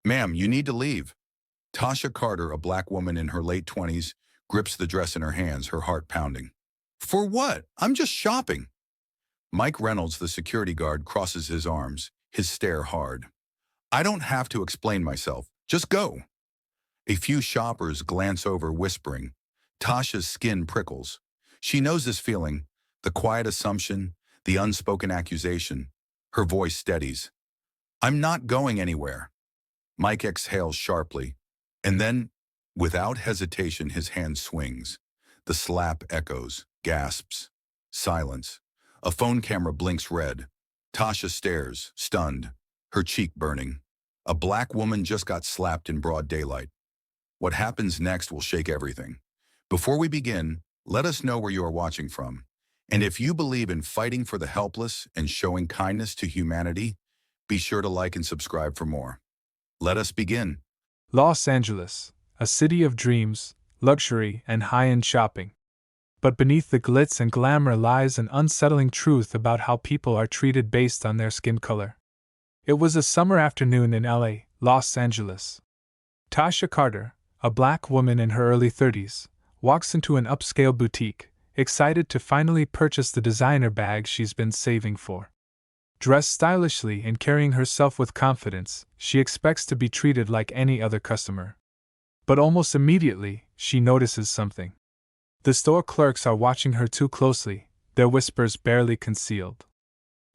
Ma'am, you need to leave. Tasha Carter, a black woman in her late 20s, grips the dress in her hands, her heart pounding. For what? I'm just shopping. Mike Reynolds, the security guard, crosses his arms, his stare hard. I don't have to explain myself. Just go. A few shoppers glance over, whispering. Tasha's skin prickles. She knows this feeling, the quiet assumption, the unspoken accusation. Her voice steadies. I'm not going anywhere. Mike exhales sharply, and then, without hesitation, his hand swings. The slap echoes, gasps. Silence. A phone camera blinks red. Tasha stares, stunned, her cheek burning. A black woman just got slapped in broad daylight. What happens next will shake everything. Before we begin, let us know where you are watching from. And if you believe in fighting for the helpless and showing kindness to humanity, be sure to like and subscribe for more. Let us begin. Los Angeles, a city of dreams, luxury, and high-end shopping. But beneath the glitz and glamour lies an unsettling truth about how people are treated based on their skin color. It was a summer afternoon in LA, Los Angeles. Tasha Carter, a black woman in her early 30s, walks into an upscale boutique, excited to finally purchase the designer bag she's been saving for. Dressed stylishly and carrying herself with confidence, she expects to be treated like any other customer. But almost immediately, she notices something. The store clerks are watching her too closely, their whispers barely concealed.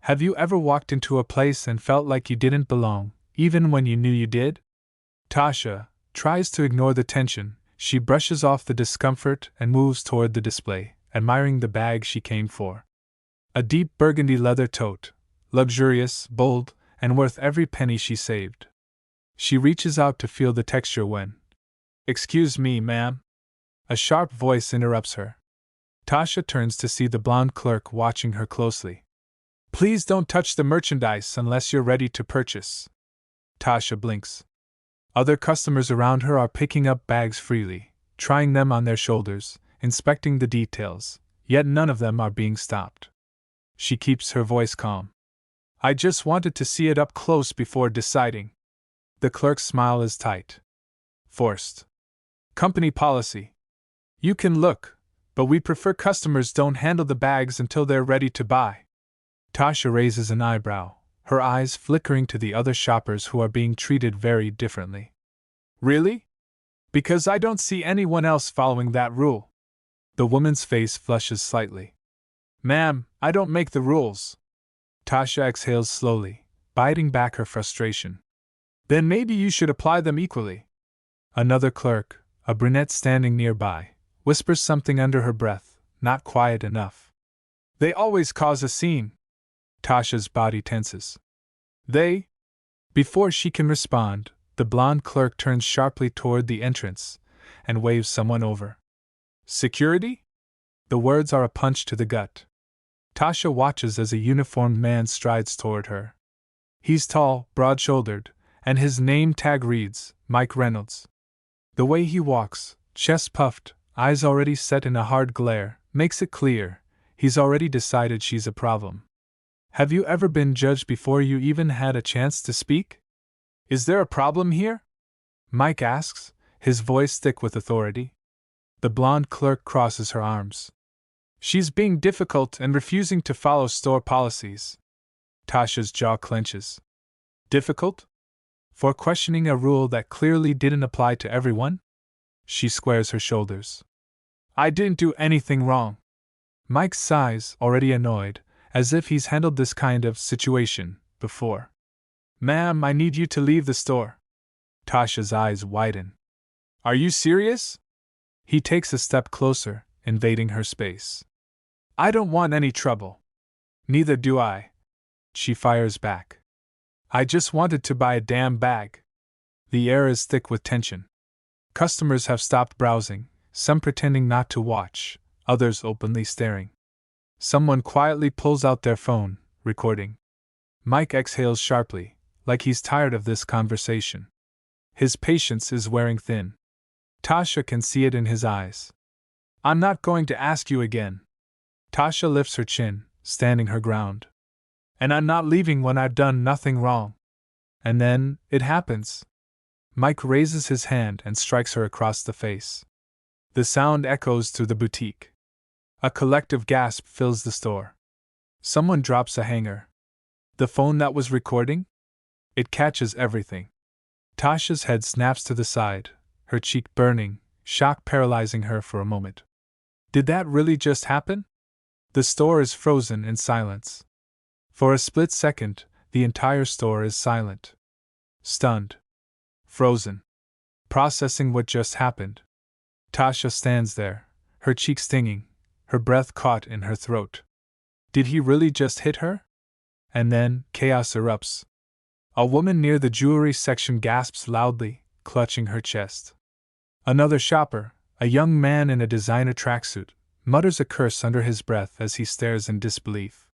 Have you ever walked into a place and felt like you didn't belong, even when you knew you did? Tasha tries to ignore the tension. She brushes off the discomfort and moves toward the display, admiring the bag she came for. A deep burgundy leather tote, luxurious, bold, and worth every penny she saved. She reaches out to feel the texture when, "Excuse me, ma'am." A sharp voice interrupts her. Tasha turns to see the blonde clerk watching her closely. "Please don't touch the merchandise unless you're ready to purchase." Tasha blinks. Other customers around her are picking up bags freely, trying them on their shoulders, inspecting the details, yet none of them are being stopped. She keeps her voice calm. "I just wanted to see it up close before deciding." The clerk's smile is tight. Forced. "Company policy. You can look, but we prefer customers don't handle the bags until they're ready to buy." Tasha raises an eyebrow, her eyes flickering to the other shoppers who are being treated very differently. "Really? Because I don't see anyone else following that rule." The woman's face flushes slightly. "Ma'am, I don't make the rules." Tasha exhales slowly, biting back her frustration. "Then maybe you should apply them equally." Another clerk, a brunette standing nearby, whispers something under her breath, not quiet enough. "They always cause a scene." Tasha's body tenses. "They?" Before she can respond, the blonde clerk turns sharply toward the entrance and waves someone over. "Security?" The words are a punch to the gut. Tasha watches as a uniformed man strides toward her. He's tall, broad-shouldered, and his name tag reads, Mike Reynolds. The way he walks, chest puffed, eyes already set in a hard glare, makes it clear he's already decided she's a problem. "Have you ever been judged before you even had a chance to speak? Is there a problem here?" Mike asks, his voice thick with authority. The blonde clerk crosses her arms. "She's being difficult and refusing to follow store policies." Tasha's jaw clenches. Difficult? For questioning a rule that clearly didn't apply to everyone? She squares her shoulders. "I didn't do anything wrong." Mike sighs, already annoyed, as if he's handled this kind of situation before. "Ma'am, I need you to leave the store." Tasha's eyes widen. "Are you serious?" He takes a step closer, invading her space. "I don't want any trouble." "Neither do I." She fires back. "I just wanted to buy a damn bag." The air is thick with tension. Customers have stopped browsing, some pretending not to watch, others openly staring. Someone quietly pulls out their phone, recording. Mike exhales sharply, like he's tired of this conversation. His patience is wearing thin. Tasha can see it in his eyes. "I'm not going to ask you again." Tasha lifts her chin, standing her ground. "And I'm not leaving when I've done nothing wrong." And then, it happens. Mike raises his hand and strikes her across the face. The sound echoes through the boutique. A collective gasp fills the store. Someone drops a hanger. The phone that was recording? It catches everything. Tasha's head snaps to the side, her cheek burning, shock paralyzing her for a moment. Did that really just happen? The store is frozen in silence. For a split second, the entire store is silent. Stunned. Frozen. Processing what just happened. Tasha stands there, her cheek stinging, her breath caught in her throat. Did he really just hit her? And then, chaos erupts. A woman near the jewelry section gasps loudly, clutching her chest. Another shopper, a young man in a designer tracksuit, mutters a curse under his breath as he stares in disbelief.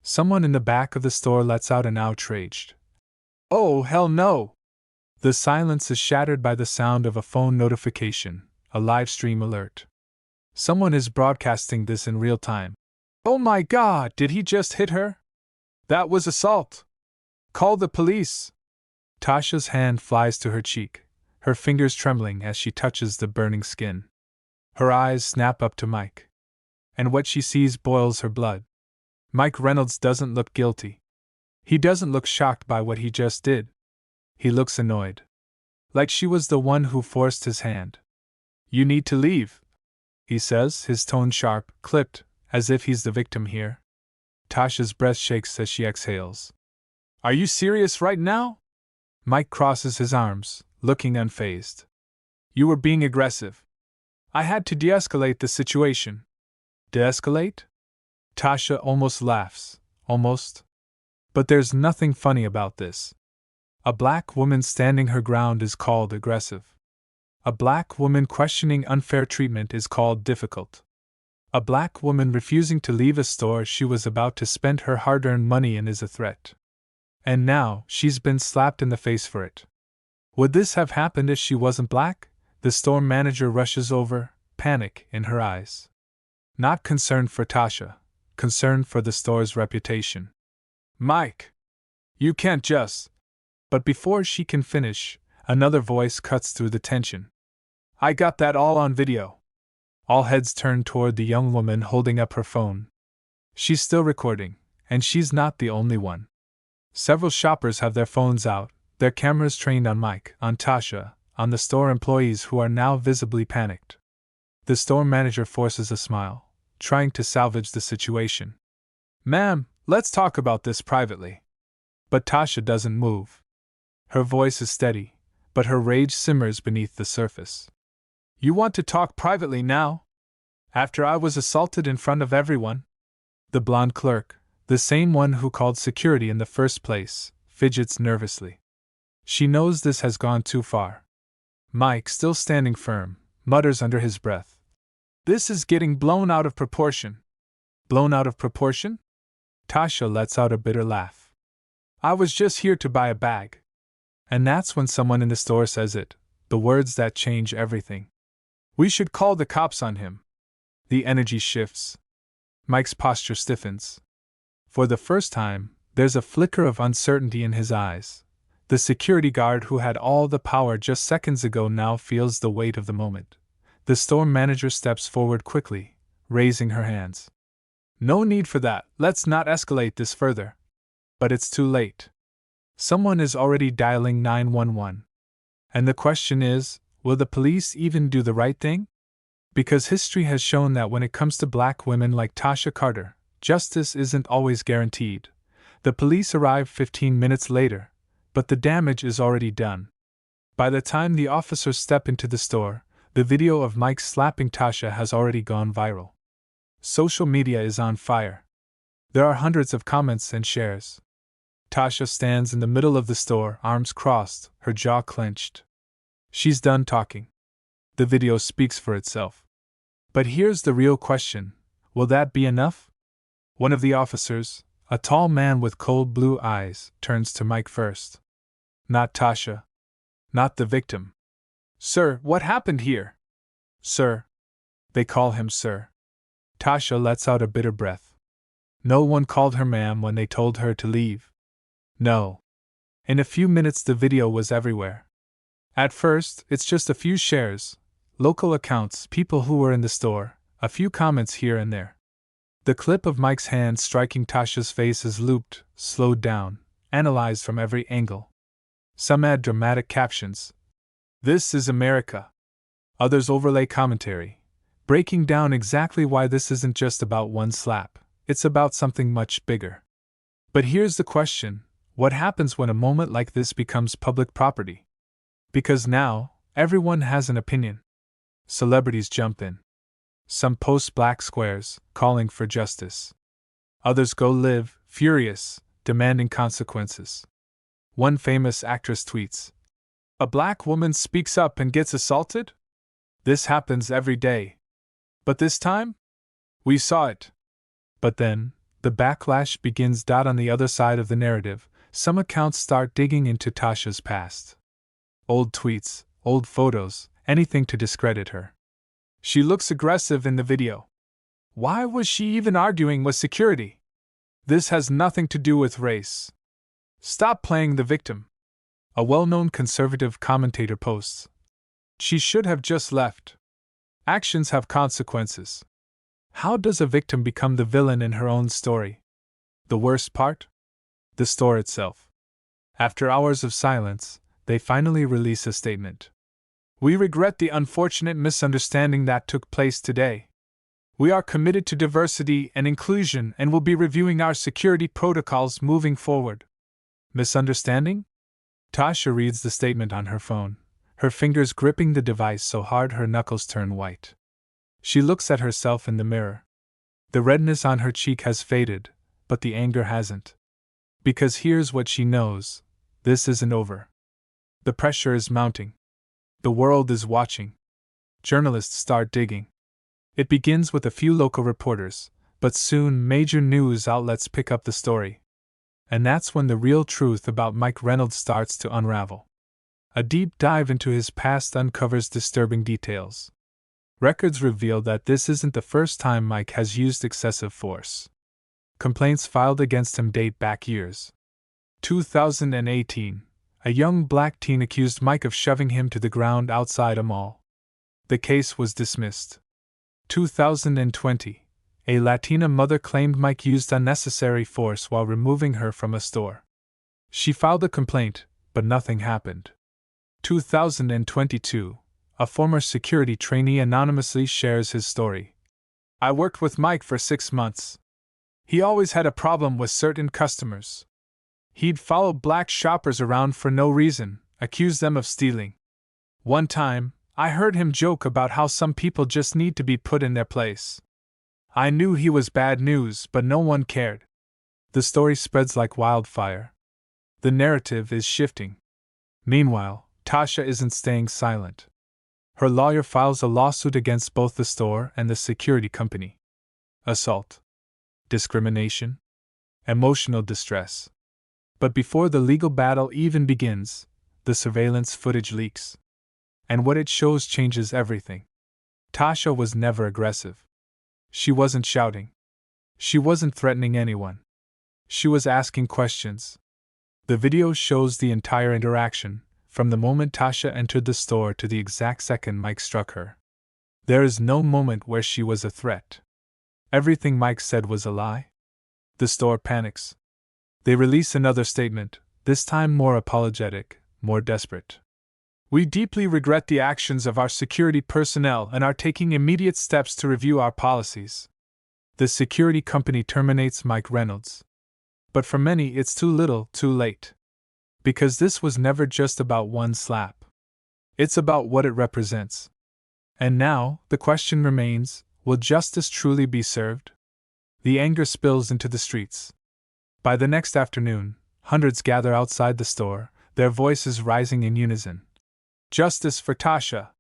Someone in the back of the store lets out an outraged, "Oh, hell no!" The silence is shattered by the sound of a phone notification, a live stream alert. Someone is broadcasting this in real time. "Oh my God, did he just hit her? That was assault! Call the police!" Tasha's hand flies to her cheek, her fingers trembling as she touches the burning skin. Her eyes snap up to Mike. And what she sees boils her blood. Mike Reynolds doesn't look guilty. He doesn't look shocked by what he just did. He looks annoyed. Like she was the one who forced his hand. "You need to leave," he says, his tone sharp, clipped, as if he's the victim here. Tasha's breath shakes as she exhales. "Are you serious right now?" Mike crosses his arms, looking unfazed. "You were being aggressive. I had to de-escalate the situation." "De-escalate?" Tasha almost laughs. Almost. But there's nothing funny about this. A black woman standing her ground is called aggressive. A black woman questioning unfair treatment is called difficult. A black woman refusing to leave a store she was about to spend her hard-earned money in is a threat. And now, she's been slapped in the face for it. Would this have happened if she wasn't black? The store manager rushes over, panic in her eyes. Not concerned for Tasha, concerned for the store's reputation. "Mike! You can't just..." But before she can finish, another voice cuts through the tension. "I got that all on video." All heads turn toward the young woman holding up her phone. She's still recording, and she's not the only one. Several shoppers have their phones out, their cameras trained on Mike, on Tasha, on the store employees who are now visibly panicked. The store manager forces a smile, trying to salvage the situation. "Ma'am, let's talk about this privately." But Tasha doesn't move. Her voice is steady, but her rage simmers beneath the surface. "You want to talk privately now? After I was assaulted in front of everyone?" The blonde clerk, the same one who called security in the first place, fidgets nervously. She knows this has gone too far. Mike, still standing firm, mutters under his breath. "This is getting blown out of proportion." "Blown out of proportion?" Tasha lets out a bitter laugh. "I was just here to buy a bag." And that's when someone in the store says it, the words that change everything. "We should call the cops on him." The energy shifts. Mike's posture stiffens. For the first time, there's a flicker of uncertainty in his eyes. The security guard who had all the power just seconds ago now feels the weight of the moment. The store manager steps forward quickly, raising her hands. "No need for that, let's not escalate this further." But it's too late. Someone is already dialing 911. And the question is, will the police even do the right thing? Because history has shown that when it comes to black women like Tasha Carter, justice isn't always guaranteed. The police arrive 15 minutes later, but the damage is already done. By the time the officers step into the store, the video of Mike slapping Tasha has already gone viral. Social media is on fire. There are hundreds of comments and shares. Tasha stands in the middle of the store, arms crossed, her jaw clenched. She's done talking. The video speaks for itself. But here's the real question: will that be enough? One of the officers, a tall man with cold blue eyes, turns to Mike first. Not Tasha. Not the victim. "Sir, what happened here?" "Sir." They call him sir. Tasha lets out a bitter breath. No one called her ma'am when they told her to leave. No. In a few minutes the video was everywhere. At first, it's just a few shares, local accounts, people who were in the store, a few comments here and there. The clip of Mike's hand striking Tasha's face is looped, slowed down, analyzed from every angle. Some add dramatic captions. "This is America." Others overlay commentary, breaking down exactly why this isn't just about one slap, it's about something much bigger. But here's the question: what happens when a moment like this becomes public property? Because now, everyone has an opinion. Celebrities jump in. Some post black squares, calling for justice. Others go live, furious, demanding consequences. One famous actress tweets, "A black woman speaks up and gets assaulted? This happens every day. But this time? We saw it." But then, the backlash begins. On the other side of the narrative, some accounts start digging into Tasha's past. Old tweets, old photos, anything to discredit her. She looks aggressive in the video. Why was she even arguing with security? This has nothing to do with race. Stop playing the victim. A well-known conservative commentator posts, "She should have just left. Actions have consequences." How does a victim become the villain in her own story? The worst part? The store itself. After hours of silence, they finally release a statement. "We regret the unfortunate misunderstanding that took place today. We are committed to diversity and inclusion and will be reviewing our security protocols moving forward." Misunderstanding? Tasha reads the statement on her phone, her fingers gripping the device so hard her knuckles turn white. She looks at herself in the mirror. The redness on her cheek has faded, but the anger hasn't. Because here's what she knows: this isn't over. The pressure is mounting. The world is watching. Journalists start digging. It begins with a few local reporters, but soon major news outlets pick up the story. And that's when the real truth about Mike Reynolds starts to unravel. A deep dive into his past uncovers disturbing details. Records reveal that this isn't the first time Mike has used excessive force. Complaints filed against him date back years. 2018. A young black teen accused Mike of shoving him to the ground outside a mall. The case was dismissed. 2020. A Latina mother claimed Mike used unnecessary force while removing her from a store. She filed a complaint, but nothing happened. 2022. A former security trainee anonymously shares his story. "I worked with Mike for 6 months. He always had a problem with certain customers. He'd follow black shoppers around for no reason, accuse them of stealing. One time, I heard him joke about how some people just need to be put in their place. I knew he was bad news, but no one cared." The story spreads like wildfire. The narrative is shifting. Meanwhile, Tasha isn't staying silent. Her lawyer files a lawsuit against both the store and the security company. Assault. Discrimination. Emotional distress. But before the legal battle even begins, the surveillance footage leaks. And what it shows changes everything. Tasha was never aggressive. She wasn't shouting. She wasn't threatening anyone. She was asking questions. The video shows the entire interaction, from the moment Tasha entered the store to the exact second Mike struck her. There is no moment where she was a threat. Everything Mike said was a lie. The store panics. They release another statement, this time more apologetic, more desperate. "We deeply regret the actions of our security personnel and are taking immediate steps to review our policies." The security company terminates Mike Reynolds. But for many, it's too little, too late. Because this was never just about one slap. It's about what it represents. And now, the question remains, will justice truly be served? The anger spills into the streets. By the next afternoon, hundreds gather outside the store, their voices rising in unison. "Justice for Tasha.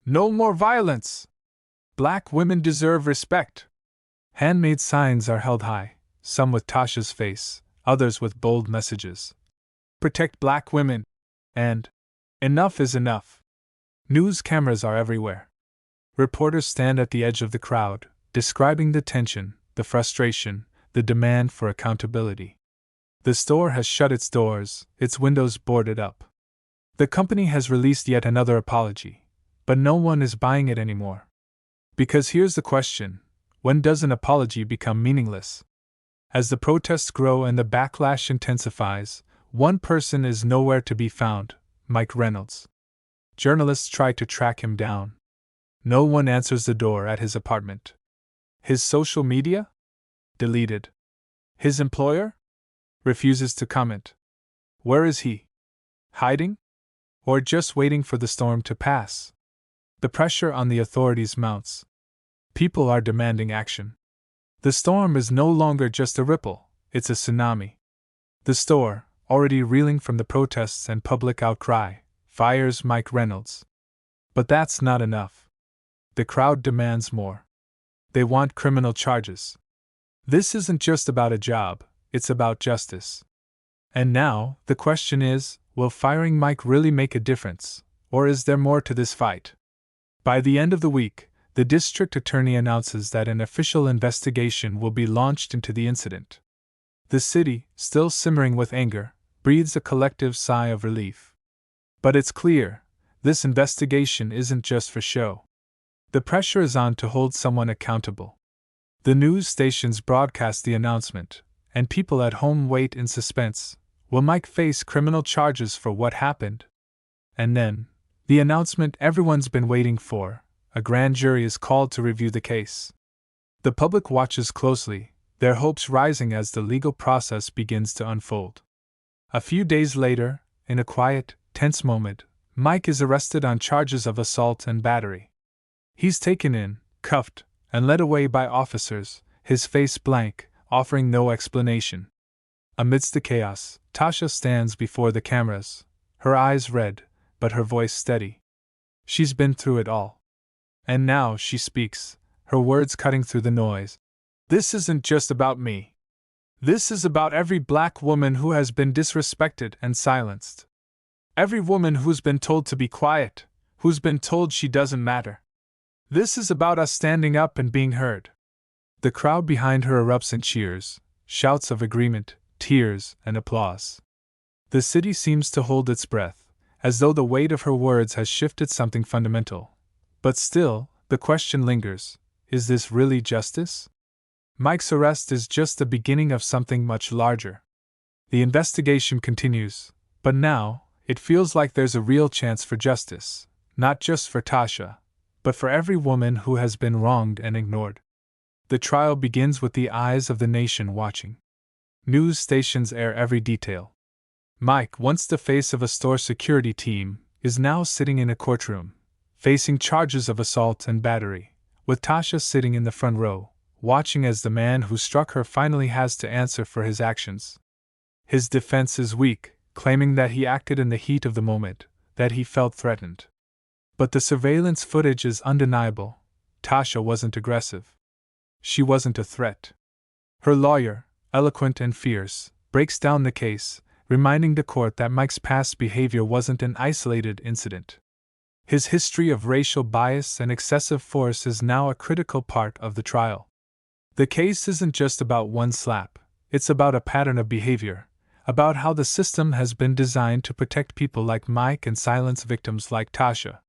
No more violence. Black women deserve respect." Handmade signs are held high, some with Tasha's face, others with bold messages. "Protect black women," and "Enough is enough." News cameras are everywhere. Reporters stand at the edge of the crowd, describing the tension, the frustration, the demand for accountability. The store has shut its doors, its windows boarded up. The company has released yet another apology, but no one is buying it anymore. Because here's the question: when does an apology become meaningless? As the protests grow and the backlash intensifies, one person is nowhere to be found: Mike Reynolds. Journalists try to track him down. No one answers the door at his apartment. His social media? Deleted. His employer? Refuses to comment. Where is he? Hiding? Or just waiting for the storm to pass? The pressure on the authorities mounts. People are demanding action. The storm is no longer just a ripple, it's a tsunami. The store, already reeling from the protests and public outcry, fires Mike Reynolds. But that's not enough. The crowd demands more. They want criminal charges. This isn't just about a job, it's about justice. And now, the question is, will firing Mike really make a difference, or is there more to this fight? By the end of the week, the district attorney announces that an official investigation will be launched into the incident. The city, still simmering with anger, breathes a collective sigh of relief. But it's clear, this investigation isn't just for show. The pressure is on to hold someone accountable. The news stations broadcast the announcement, and people at home wait in suspense. Will Mike face criminal charges for what happened? And then, the announcement everyone's been waiting for: a grand jury is called to review the case. The public watches closely, their hopes rising as the legal process begins to unfold. A few days later, in a quiet, tense moment, Mike is arrested on charges of assault and battery. He's taken in, cuffed, and led away by officers, his face blank, offering no explanation. Amidst the chaos, Tasha stands before the cameras, her eyes red, but her voice steady. She's been through it all. And now she speaks, her words cutting through the noise. This isn't just about me. This is about every black woman who has been disrespected and silenced. Every woman who's been told to be quiet, who's been told she doesn't matter. This is about us standing up and being heard. The crowd behind her erupts in cheers, shouts of agreement, tears, and applause. The city seems to hold its breath, as though the weight of her words has shifted something fundamental. But still, the question lingers: is this really justice? Mike's arrest is just the beginning of something much larger. The investigation continues, but now, it feels like there's a real chance for justice, not just for Tasha, but for every woman who has been wronged and ignored. The trial begins with the eyes of the nation watching. News stations air every detail. Mike, once the face of a store security team, is now sitting in a courtroom, facing charges of assault and battery, with Tasha sitting in the front row, watching as the man who struck her finally has to answer for his actions. His defense is weak, claiming that he acted in the heat of the moment, that he felt threatened. But the surveillance footage is undeniable. Tasha wasn't aggressive. She wasn't a threat. Her lawyer, eloquent and fierce, breaks down the case, reminding the court that Mike's past behavior wasn't an isolated incident. His history of racial bias and excessive force is now a critical part of the trial. The case isn't just about one slap, it's about a pattern of behavior, about how the system has been designed to protect people like Mike and silence victims like Tasha.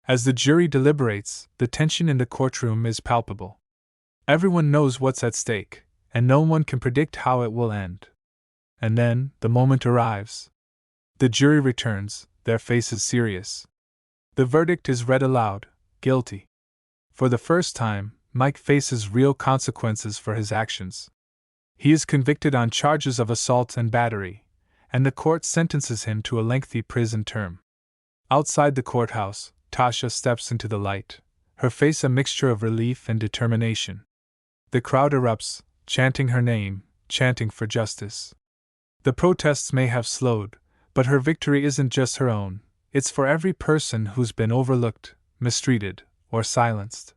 As the jury deliberates, the tension in the courtroom is palpable. Everyone knows what's at stake, and no one can predict how it will end. And then, the moment arrives. The jury returns, their faces serious. The verdict is read aloud: guilty. For the first time, Mike faces real consequences for his actions. He is convicted on charges of assault and battery, and the court sentences him to a lengthy prison term. Outside the courthouse, Tasha steps into the light, her face a mixture of relief and determination. The crowd erupts, chanting her name, chanting for justice. The protests may have slowed, but her victory isn't just her own, it's for every person who's been overlooked, mistreated, or silenced.